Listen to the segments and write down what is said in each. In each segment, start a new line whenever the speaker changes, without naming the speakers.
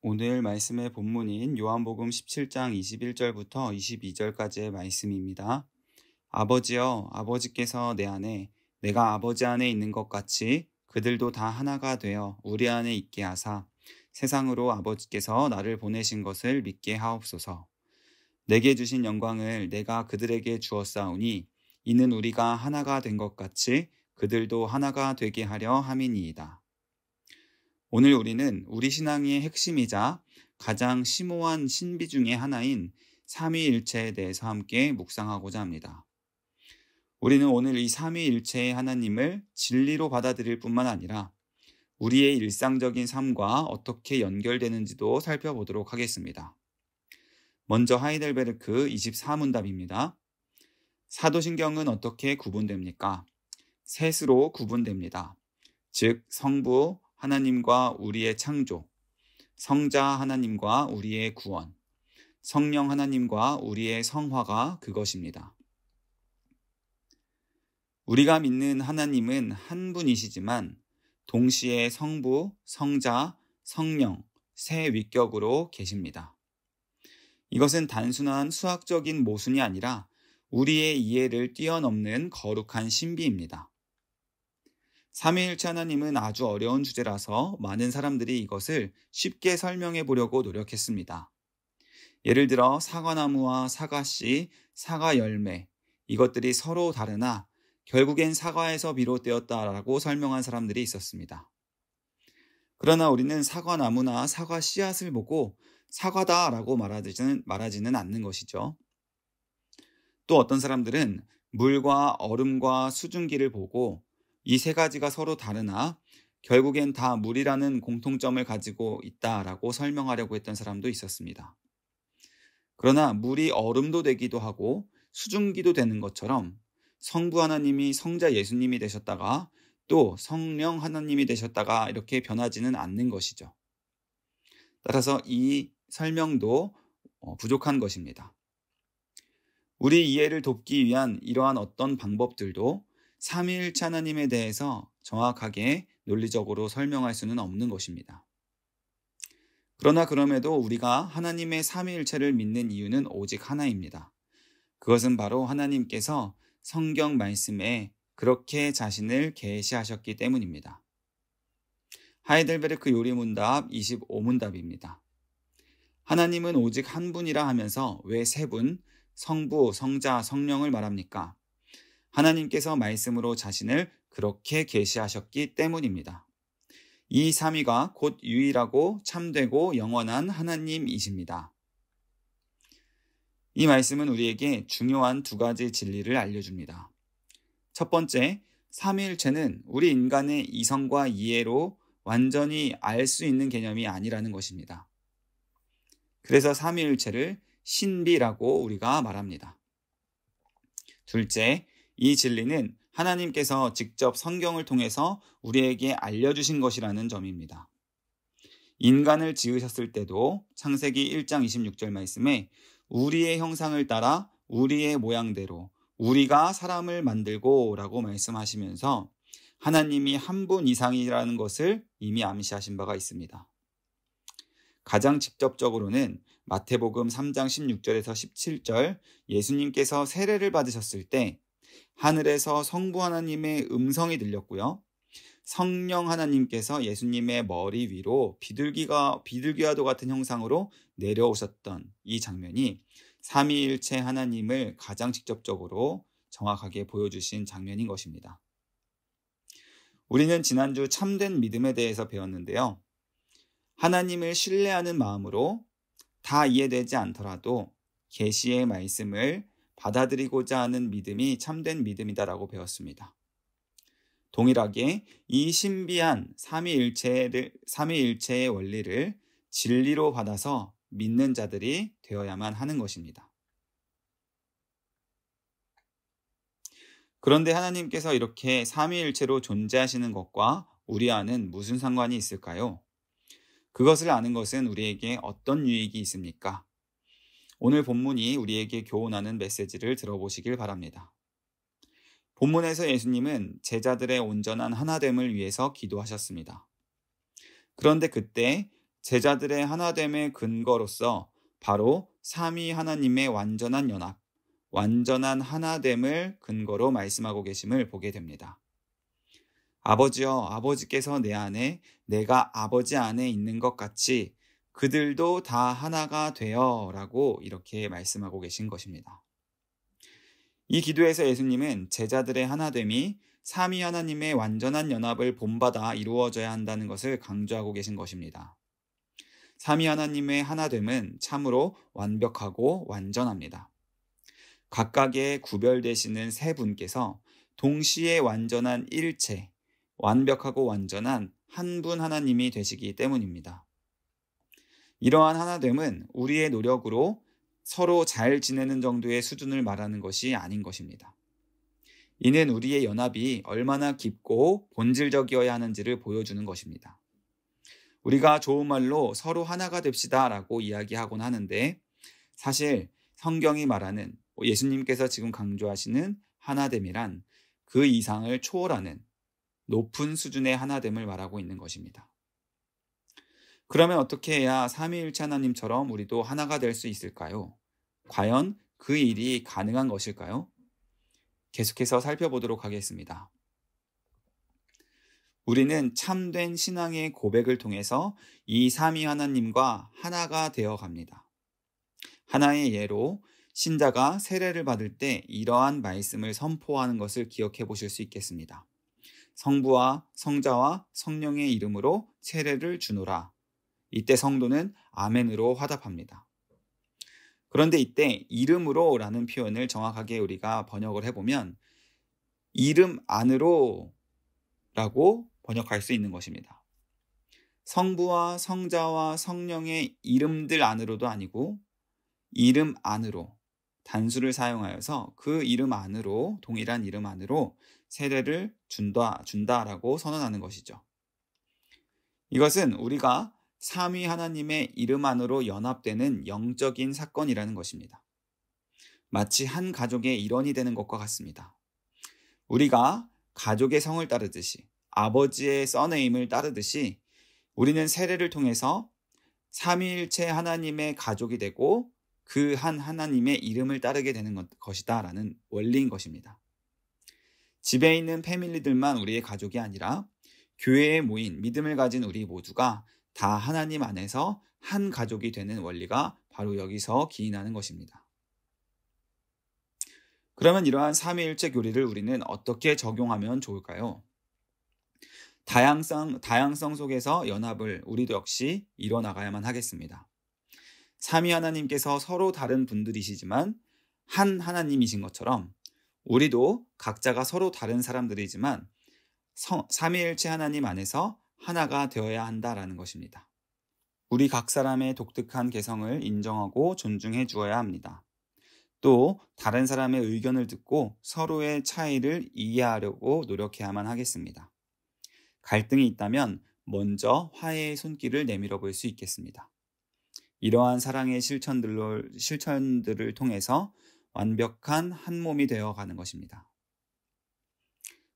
오늘 말씀의 본문인 요한복음 17장 21절부터 22절까지의 말씀입니다. 아버지여, 아버지께서 내 안에, 내가 아버지 안에 있는 것 같이 그들도 다 하나가 되어 우리 안에 있게 하사 세상으로 아버지께서 나를 보내신 것을 믿게 하옵소서. 내게 주신 영광을 내가 그들에게 주었사오니 이는 우리가 하나가 된 것 같이 그들도 하나가 되게 하려 함이니이다. 오늘 우리는 우리 신앙의 핵심이자 가장 심오한 신비 중의 하나인 삼위일체에 대해서 함께 묵상하고자 합니다. 우리는 오늘 이 삼위일체의 하나님을 진리로 받아들일 뿐만 아니라 우리의 일상적인 삶과 어떻게 연결되는지도 살펴보도록 하겠습니다. 먼저 하이델베르크 24문답입니다. 사도신경은 어떻게 구분됩니까? 셋으로 구분됩니다. 즉 성부 하나님과 우리의 창조, 성자 하나님과 우리의 구원, 성령 하나님과 우리의 성화가 그것입니다. 우리가 믿는 하나님은 한 분이시지만 동시에 성부, 성자, 성령, 세 위격으로 계십니다. 이것은 단순한 수학적인 모순이 아니라 우리의 이해를 뛰어넘는 거룩한 신비입니다. 삼위일체 하나님은 아주 어려운 주제라서 많은 사람들이 이것을 쉽게 설명해 보려고 노력했습니다. 예를 들어 사과나무와 사과씨, 사과열매, 이것들이 서로 다르나 결국엔 사과에서 비롯되었다라고 설명한 사람들이 있었습니다. 그러나 우리는 사과나무나 사과 씨앗을 보고 사과다라고 말하지는 않는 것이죠. 또 어떤 사람들은 물과 얼음과 수증기를 보고 이 세 가지가 서로 다르나 결국엔 다 물이라는 공통점을 가지고 있다라고 설명하려고 했던 사람도 있었습니다. 그러나 물이 얼음도 되기도 하고 수증기도 되는 것처럼 성부 하나님이 성자 예수님이 되셨다가 또 성령 하나님이 되셨다가 이렇게 변하지는 않는 것이죠. 따라서 이 설명도 부족한 것입니다. 우리 이해를 돕기 위한 이러한 어떤 방법들도 삼위일체 하나님에 대해서 정확하게 논리적으로 설명할 수는 없는 것입니다. 그러나 그럼에도 우리가 하나님의 삼위일체를 믿는 이유는 오직 하나입니다. 그것은 바로 하나님께서 성경 말씀에 그렇게 자신을 계시하셨기 때문입니다. 하이델베르크 요리문답 25문답입니다. 하나님은 오직 한 분이라 하면서 왜 세 분, 성부, 성자, 성령을 말합니까? 하나님께서 말씀으로 자신을 그렇게 계시하셨기 때문입니다. 이 삼위가 곧 유일하고 참되고 영원한 하나님이십니다. 이 말씀은 우리에게 중요한 두 가지 진리를 알려줍니다. 첫 번째, 삼위일체는 우리 인간의 이성과 이해로 완전히 알 수 있는 개념이 아니라는 것입니다. 그래서 삼위일체를 신비라고 우리가 말합니다. 둘째, 이 진리는 하나님께서 직접 성경을 통해서 우리에게 알려주신 것이라는 점입니다. 인간을 지으셨을 때도 창세기 1장 26절 말씀에 우리의 형상을 따라 우리의 모양대로 우리가 사람을 만들고 라고 말씀하시면서 하나님이 한 분 이상이라는 것을 이미 암시하신 바가 있습니다. 가장 직접적으로는 마태복음 3장 16절에서 17절 예수님께서 세례를 받으셨을 때 하늘에서 성부 하나님의 음성이 들렸고요. 성령 하나님께서 예수님의 머리 위로 비둘기와도 같은 형상으로 내려오셨던 이 장면이 삼위일체 하나님을 가장 직접적으로 정확하게 보여주신 장면인 것입니다. 우리는 지난주 참된 믿음에 대해서 배웠는데요. 하나님을 신뢰하는 마음으로 다 이해되지 않더라도 계시의 말씀을 받아들이고자 하는 믿음이 참된 믿음이다라고 배웠습니다. 동일하게 이 신비한 삼위일체의 원리를 진리로 받아서 믿는 자들이 되어야만 하는 것입니다. 그런데 하나님께서 이렇게 삼위일체로 존재하시는 것과 우리와는 무슨 상관이 있을까요? 그것을 아는 것은 우리에게 어떤 유익이 있습니까? 오늘 본문이 우리에게 교훈하는 메시지를 들어보시길 바랍니다. 본문에서 예수님은 제자들의 온전한 하나됨을 위해서 기도하셨습니다. 그런데 그때 제자들의 하나됨의 근거로서 바로 삼위 하나님의 완전한 연합, 완전한 하나됨을 근거로 말씀하고 계심을 보게 됩니다. 아버지여, 아버지께서 내 안에, 내가 아버지 안에 있는 것 같이 그들도 다 하나가 되어 라고 이렇게 말씀하고 계신 것입니다. 이 기도에서 예수님은 제자들의 하나됨이 삼위 하나님의 완전한 연합을 본받아 이루어져야 한다는 것을 강조하고 계신 것입니다. 삼위 하나님의 하나됨은 참으로 완벽하고 완전합니다. 각각의 구별되시는 세 분께서 동시에 완전한 일체, 완벽하고 완전한 한 분 하나님이 되시기 때문입니다. 이러한 하나됨은 우리의 노력으로 서로 잘 지내는 정도의 수준을 말하는 것이 아닌 것입니다. 이는 우리의 연합이 얼마나 깊고 본질적이어야 하는지를 보여주는 것입니다. 우리가 좋은 말로 서로 하나가 됩시다 라고 이야기하곤 하는데 사실 성경이 말하는 예수님께서 지금 강조하시는 하나됨이란 그 이상을 초월하는 높은 수준의 하나됨을 말하고 있는 것입니다. 그러면 어떻게 해야 삼위일체 하나님처럼 우리도 하나가 될 수 있을까요? 과연 그 일이 가능한 것일까요? 계속해서 살펴보도록 하겠습니다. 우리는 참된 신앙의 고백을 통해서 이 삼위 하나님과 하나가 되어 갑니다. 하나의 예로 신자가 세례를 받을 때 이러한 말씀을 선포하는 것을 기억해 보실 수 있겠습니다. 성부와 성자와 성령의 이름으로 세례를 주노라. 이때 성도는 아멘으로 화답합니다. 그런데 이때 이름으로 라는 표현을 정확하게 우리가 번역을 해보면 이름 안으로 라고 번역할 수 있는 것입니다. 성부와 성자와 성령의 이름들 안으로도 아니고 이름 안으로 단수를 사용하여서 그 이름 안으로 동일한 이름 안으로 세례를 준다라고 선언하는 것이죠. 이것은 우리가 삼위 하나님의 이름 안으로 연합되는 영적인 사건이라는 것입니다. 마치 한 가족의 일원이 되는 것과 같습니다. 우리가 가족의 성을 따르듯이 아버지의 서네임을 따르듯이 우리는 세례를 통해서 삼위일체 하나님의 가족이 되고 그 한 하나님의 이름을 따르게 되는 것이다 라는 원리인 것입니다. 집에 있는 패밀리들만 우리의 가족이 아니라 교회에 모인 믿음을 가진 우리 모두가 다 하나님 안에서 한 가족이 되는 원리가 바로 여기서 기인하는 것입니다. 그러면 이러한 삼위일체 교리를 우리는 어떻게 적용하면 좋을까요? 다양성 속에서 연합을 우리도 역시 이뤄나가야만 하겠습니다. 삼위 하나님께서 서로 다른 분들이시지만 한 하나님이신 것처럼 우리도 각자가 서로 다른 사람들이지만 삼위일체 하나님 안에서 하나가 되어야 한다라는 것입니다. 우리 각 사람의 독특한 개성을 인정하고 존중해 주어야 합니다. 또 다른 사람의 의견을 듣고 서로의 차이를 이해하려고 노력해야만 하겠습니다. 갈등이 있다면 먼저 화해의 손길을 내밀어 볼 수 있겠습니다. 이러한 사랑의 실천들을 통해서 완벽한 한 몸이 되어 가는 것입니다.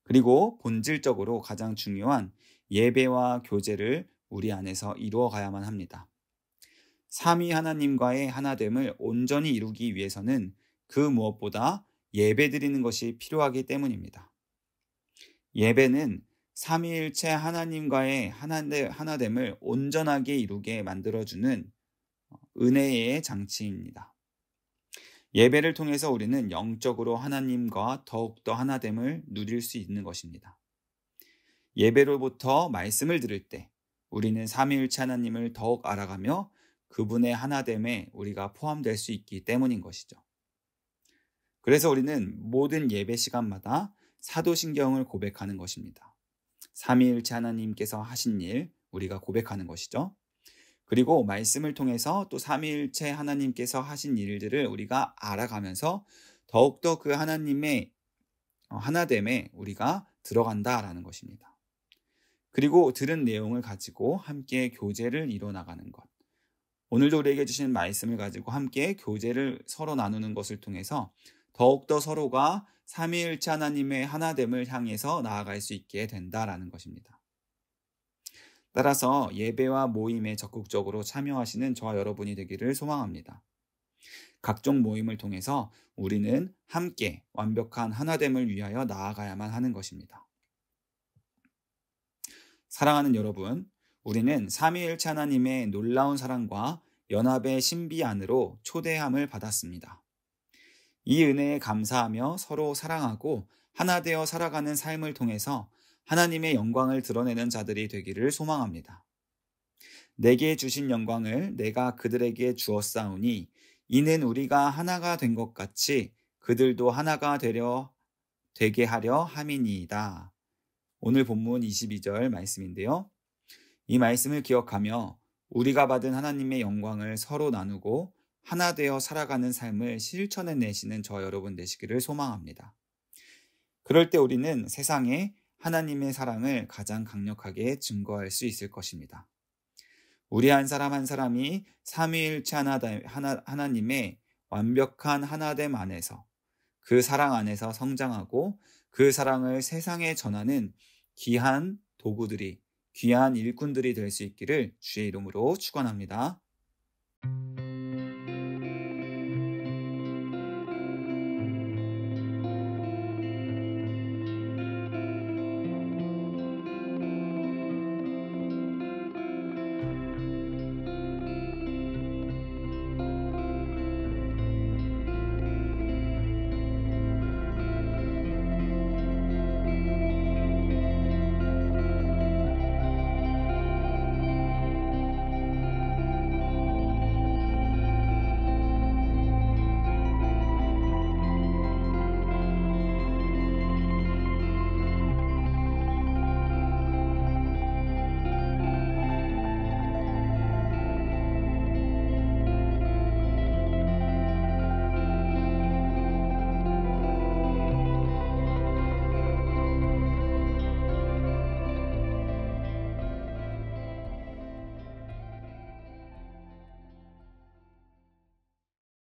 그리고 본질적으로 가장 중요한 예배와 교제를 우리 안에서 이루어 가야만 합니다. 삼위 하나님과의 하나됨을 온전히 이루기 위해서는 그 무엇보다 예배드리는 것이 필요하기 때문입니다. 예배는 삼위일체 하나님과의 하나됨을 온전하게 이루게 만들어주는 은혜의 장치입니다. 예배를 통해서 우리는 영적으로 하나님과 더욱더 하나됨을 누릴 수 있는 것입니다. 예배로부터 말씀을 들을 때 우리는 삼위일체 하나님을 더욱 알아가며 그분의 하나됨에 우리가 포함될 수 있기 때문인 것이죠. 그래서 우리는 모든 예배 시간마다 사도신경을 고백하는 것입니다. 삼위일체 하나님께서 하신 일 우리가 고백하는 것이죠. 그리고 말씀을 통해서 또 삼위일체 하나님께서 하신 일들을 우리가 알아가면서 더욱더 그 하나님의 하나됨에 우리가 들어간다라는 것입니다. 그리고 들은 내용을 가지고 함께 교제를 이뤄나가는 것. 오늘도 우리에게 주신 말씀을 가지고 함께 교제를 서로 나누는 것을 통해서 더욱더 서로가 삼위일체 하나님의 하나됨을 향해서 나아갈 수 있게 된다라는 것입니다. 따라서 예배와 모임에 적극적으로 참여하시는 저와 여러분이 되기를 소망합니다. 각종 모임을 통해서 우리는 함께 완벽한 하나됨을 위하여 나아가야만 하는 것입니다. 사랑하는 여러분, 우리는 삼위일체 하나님의 놀라운 사랑과 연합의 신비 안으로 초대함을 받았습니다. 이 은혜에 감사하며 서로 사랑하고 하나 되어 살아가는 삶을 통해서 하나님의 영광을 드러내는 자들이 되기를 소망합니다. 내게 주신 영광을 내가 그들에게 주었사오니 이는 우리가 하나가 된 것 같이 그들도 하나가 되게 하려 함이니이다. 오늘 본문 22절 말씀인데요. 이 말씀을 기억하며 우리가 받은 하나님의 영광을 서로 나누고 하나 되어 살아가는 삶을 실천해내시는 저 여러분 되시기를 소망합니다. 그럴 때 우리는 세상에 하나님의 사랑을 가장 강력하게 증거할 수 있을 것입니다. 우리 한 사람 한 사람이 삼위일체 하나님의 완벽한 하나됨 안에서 그 사랑 안에서 성장하고 그 사랑을 세상에 전하는 귀한 도구들이 귀한 일꾼들이 될 수 있기를 주의 이름으로 축원합니다.